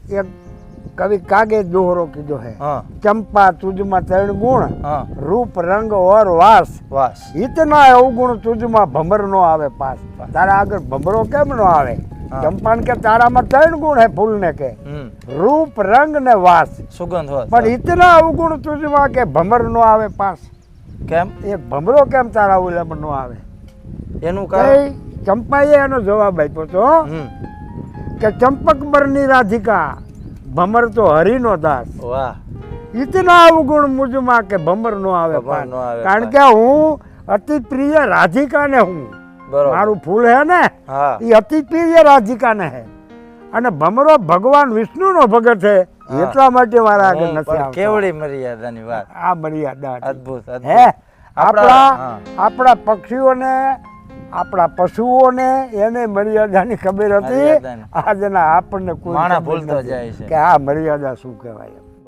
એક कवि कागे दोहरो कीधो है हाँ चंपा तुझमा तरण गुण हाँ रूप रंग और वास वास इतना अवगुण तुझमा भंबर नो आवे पास तारा आगे भंबरो केम नो आवे हाँ। चंपान के तारा में तरण गुण है फूल ने के रूप रंग ने वास सुगंध हो पर इतना अवगुण तुझमा के भंबर नो आवे पास केम एक भंबरो केम तारा उले में नो आवे एनु कारण चंपाए एनो जवाब आप्यो तो के चंपक बरनी राधिका भंबर तो हरि नो दास वाह इतना अवगुण मुझमा के भंबर नो आवे भंबर नो आवे कारण के हूँ अति प्रिय राधिका ने हूँ बरोबर मारू फूल है ने हाँ ये अति प्रिय राधिका ने है અને ભમરો ભગવાન વિષ્ણુ નો ભગત છે એટલા માટે મારા આગળ નથી આવતો કેવડી મર્યાદાની વાત આ મર્યાદા અદ્ભુત હે આપણા પક્ષીઓને આપણા પશુઓને એને મર્યાદાની ખબર હતી આજના આપણને કોઈ માણસ ભૂલતો જાય છે કે આ મર્યાદા શું કહેવાય